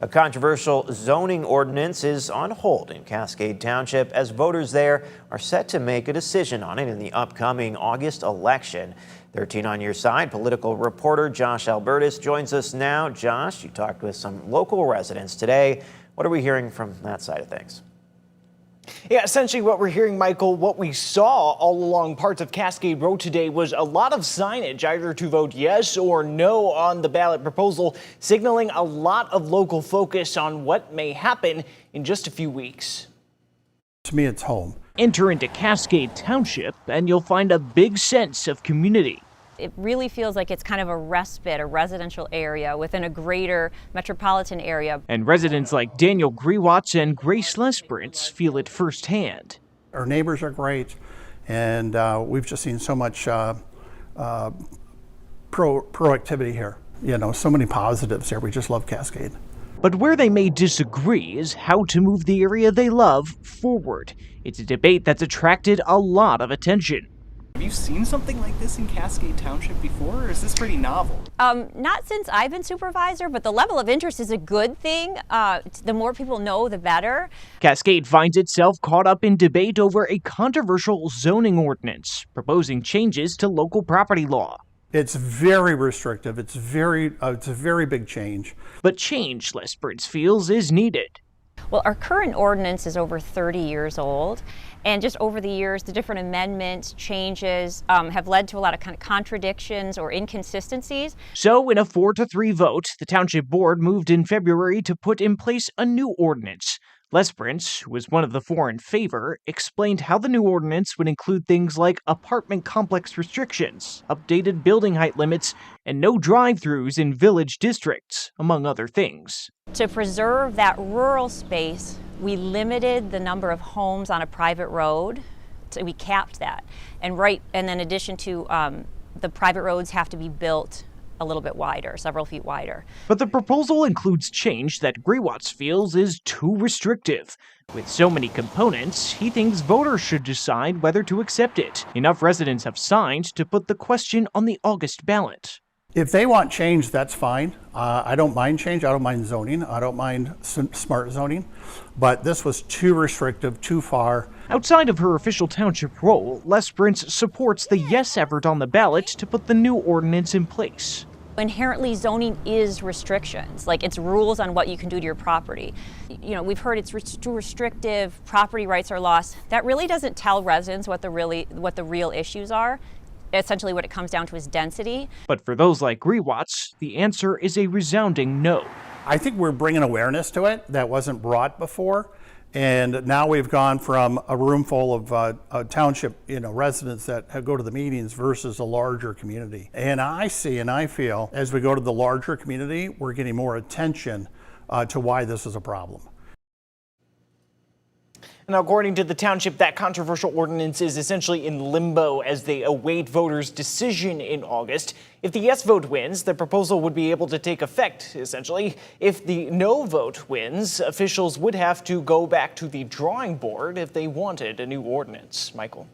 A controversial zoning ordinance is on hold in Cascade Township as voters there are set to make a decision on it in the upcoming August election. 13 on your side, political reporter Josh Albertus joins us now. Josh, you talked with some local residents today. What are we hearing from that side of things? Yeah, essentially what we're hearing, Michael, what we saw all along parts of Cascade Road today was a lot of signage either to vote yes or no on the ballot proposal, signaling a lot of local focus on what may happen in just a few weeks. To me, it's home. Enter into Cascade Township and you'll find a big sense of community. It really feels like it's kind of a respite, a residential area within a greater metropolitan area. And residents like Daniel Grewatz and Grace Lesperance feel it firsthand. Our neighbors are great, and we've just seen so much proactivity here. You know, so many positives here. We just love Cascade. But where they may disagree is how to move the area they love forward. It's a debate that's attracted a lot of attention. Have you seen something like this in Cascade Township before, or is this pretty novel? Not since I've been supervisor, but the level of interest is a good thing. The more people know, the better. Cascade finds itself caught up in debate over a controversial zoning ordinance, proposing changes to local property law. It's very restrictive. It's a very big change. But change, Lesperance feels, is needed. Well, our current ordinance is over 30 years old, and just over the years, the different amendments, changes have led to a lot of kind of contradictions or inconsistencies. So in a 4-3 vote, the Township Board moved in February to put in place a new ordinance. Lesperance, who was one of the 4 in favor, explained how the new ordinance would include things like apartment complex restrictions, updated building height limits, and no drive-thrus in village districts, among other things. To preserve that rural space, we limited the number of homes on a private road. So we capped that. And then in addition to the private roads have to be built a little bit wider, several feet wider. But the proposal includes change that Grewatz feels is too restrictive. With so many components, he thinks voters should decide whether to accept it. Enough residents have signed to put the question on the August ballot. If they want change, that's fine. I don't mind change. I don't mind zoning. I don't mind smart zoning. But this was too restrictive, too far. Outside of her official township role, Lesperance supports the yes effort on the ballot to put the new ordinance in place. Inherently, zoning is restrictions, like it's rules on what you can do to your property. You know, we've heard it's too restrictive, property rights are lost. That really doesn't tell residents what the real issues are. Essentially what it comes down to is density. But for those like Grewatz, the answer is a resounding no. I think we're bringing awareness to it that wasn't brought before. And now we've gone from a room full of township, residents that go to the meetings versus a larger community. And I see and I feel as we go to the larger community, we're getting more attention to why this is a problem. Now, according to the township, that controversial ordinance is essentially in limbo as they await voters' decision in August. If the yes vote wins, the proposal would be able to take effect, essentially. If the no vote wins, officials would have to go back to the drawing board if they wanted a new ordinance. Michael.